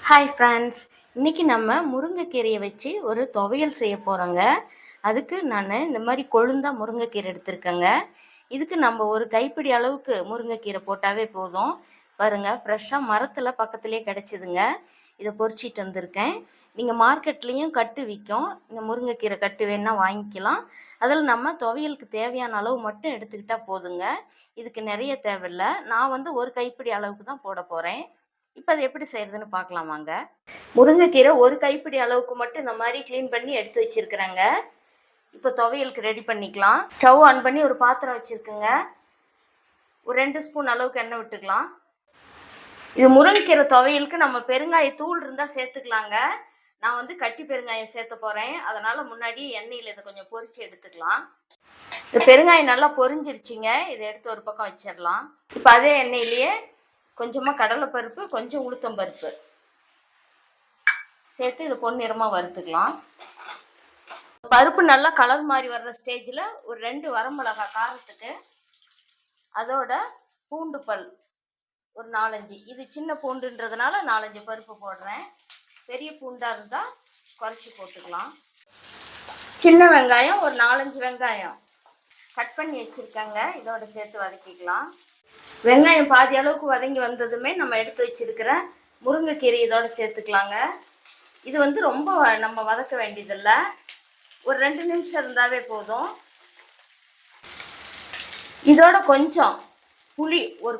Hi friends, இன்னைக்கு நம்ம முருங்கைக்கீரையை வச்சு ஒரு துவையல் செய்ய போகிறோங்க. அதுக்கு நான் இந்த மாதிரி கொழுந்தா முருங்கைக்கீரை எடுத்திருக்கேங்க. இதுக்கு நம்ம ஒரு கைப்பிடி அளவுக்கு முருங்கைக்கீரை போட்டாவே போதும். பாருங்க, ஃப்ரெஷ்ஷாக மரத்தில் பக்கத்துலேயே கிடச்சிதுங்க. இதை பொறிச்சிட்டு வந்திருக்கேன். நீங்கள் மார்க்கெட்லேயும் கட்டு விற்கும். இந்த முருங்கைக்கீரை கட்டு வேணா வாங்கிக்கலாம். அதில் நம்ம துவையலுக்கு தேவையான அளவு மட்டும் எடுத்துக்கிட்டால் போதுங்க. இதுக்கு நிறைய தேவையில்லை. நான் ஒரு கைப்பிடி அளவுக்கு தான் போட போகிறேன். இப்போ அது எப்படி செய்யறதுன்னு பார்க்கலாமாங்க. முருங்கைக்கீரை ஒரு கைப்பிடி அளவுக்கு மட்டும் இந்த மாதிரி க்ளீன் பண்ணி எடுத்து வச்சிருக்கிறேங்க. இப்போ துவையலுக்கு ரெடி பண்ணிக்கலாம். ஸ்டவ் ஆன் பண்ணி ஒரு பாத்திரம் வச்சிருக்குங்க. ஒரு 2 ஸ்பூன் அளவுக்கு எண்ணெய் விட்டுக்கலாம். இது முருங்கைக்கீரை துவையலுக்கு நம்ம பெருங்காய தூள் இருந்தால் சேர்த்துக்கலாங்க. நான் கட்டி பெருங்காயம் சேர்த்த போகிறேன். அதனால் முன்னாடி எண்ணெயில் இதை கொஞ்சம் பொரிச்சு எடுத்துக்கலாம். இந்த பெருங்காயம் நல்லா பொரிஞ்சிருச்சுங்க. இதை எடுத்து ஒரு பக்கம் வச்சிடலாம். இப்போ அதே எண்ணெயிலேயே கொஞ்சமாக கடலைப்பருப்பு, கொஞ்சம் உளுத்தம் பருப்பு சேர்த்து இது பொன்னிறமாக வறுத்துக்கலாம். பருப்பு நல்லா கலர் மாதிரி வர்ற ஸ்டேஜில் ஒரு 2 வரமிளகாய் காரத்துக்கு, அதோட பூண்டு பல் ஒரு 4-5. இது சின்ன பூண்டுன்றதுனால 4-5 பருப்பு போடுறேன். பெரிய பூண்டாக இருந்தால் குறைச்சி போட்டுக்கலாம். சின்ன வெங்காயம் ஒரு 4-5 வெங்காயம் கட் பண்ணி வச்சுருக்கேங்க. இதோட சேர்த்து வதக்கிக்கலாம். வெங்காயம் பாதி அளவுக்கு வதங்கி வந்ததுமே நம்ம எடுத்து வச்சிருக்கிற முருங்கைக்கீரை இதோட சேர்த்துக்கலாங்க. இது ரொம்ப நம்ம வதக்க வேண்டியதில்லை. ஒரு 2 நிமிஷம் இருந்தாவே போதும். இதோட கொஞ்சம் புளி, ஒரு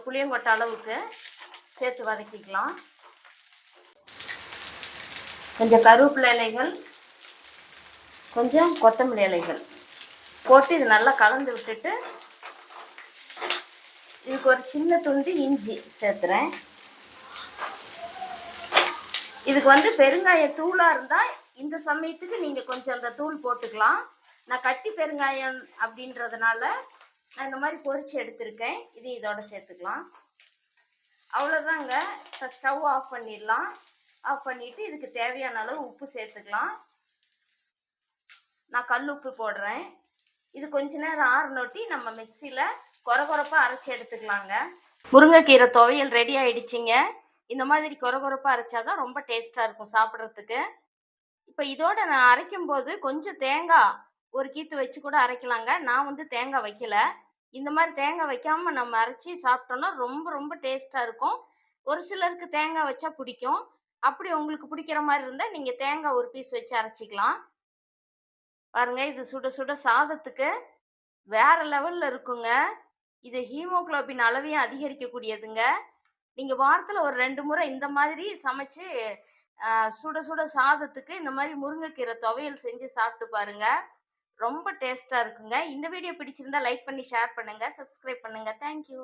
புளியங்கொட்டை அளவுக்கு சேர்த்து வதக்கிக்கலாம். கொஞ்சம் கருவேப்பிலை இலைகள், கொஞ்சம் கொத்தமல்லி இலைகள் போட்டு இது நல்லா கலந்து விட்டுட்டு இதுக்கு ஒரு சின்ன துண்டு இஞ்சி சேர்த்துறேன். இதுக்கு பெருங்காய தூளாக இருந்தால் இந்த சமயத்துக்கு நீங்கள் கொஞ்சம் அந்த தூள் போட்டுக்கலாம். நான் கட்டி பெருங்காயம் அப்படின்றதுனால நான் இந்த மாதிரி பொரிச்சு எடுத்திருக்கேன். இது இதோட சேர்த்துக்கலாம். அவ்வளோதாங்க. ஸ்டவ் ஆஃப் பண்ணிடலாம். ஆஃப் பண்ணிவிட்டு இதுக்கு தேவையான அளவு உப்பு சேர்த்துக்கலாம். நான் கல் உப்பு போடுறேன். இது கொஞ்ச நேரம் ஆறுனொட்டி நம்ம மிக்சியில் கொரகொரப்பாக அரைச்சி எடுத்துக்கலாங்க. முருங்கைக்கீரை துவையல் ரெடி ஆயிடுச்சுங்க. இந்த மாதிரி கொரகொரப்பாக அரைச்சாதான் ரொம்ப டேஸ்ட்டாக இருக்கும் சாப்பிட்றதுக்கு. இப்போ இதோட நான் அரைக்கும் போது கொஞ்சம் தேங்காய் ஒரு கீத்து வச்சு கூட அரைக்கலாங்க. நான் தேங்காய் வைக்கல. இந்த மாதிரி தேங்காய் வைக்காமல் நம்ம அரைச்சி சாப்பிட்டோம்னா ரொம்ப ரொம்ப டேஸ்ட்டாக இருக்கும். ஒரு சிலருக்கு தேங்காய் வச்சா பிடிக்கும். அப்படி உங்களுக்கு பிடிக்கிற மாதிரி இருந்தால் நீங்கள் தேங்காய் ஒரு பீஸ் வச்சு அரைச்சிக்கலாம். பாருங்க, இது சுட சுட சாதத்துக்கு வேற லெவல்ல இருக்குங்க. இது ஹீமோகுளோபின் அளவையும் அதிகரிக்கக்கூடியதுங்க. நீங்க வாரத்துல ஒரு 2 முறை இந்த மாதிரி சமைச்சு சுட சுட சாதத்துக்கு இந்த மாதிரி முருங்கைக்கீரை துவையல் செஞ்சு சாப்பிட்டு பாருங்க. ரொம்ப டேஸ்டா இருக்குங்க. இந்த வீடியோ பிடிச்சிருந்தா லைக் பண்ணி ஷேர் பண்ணுங்க, சப்ஸ்கிரைப் பண்ணுங்க. தேங்க்யூ.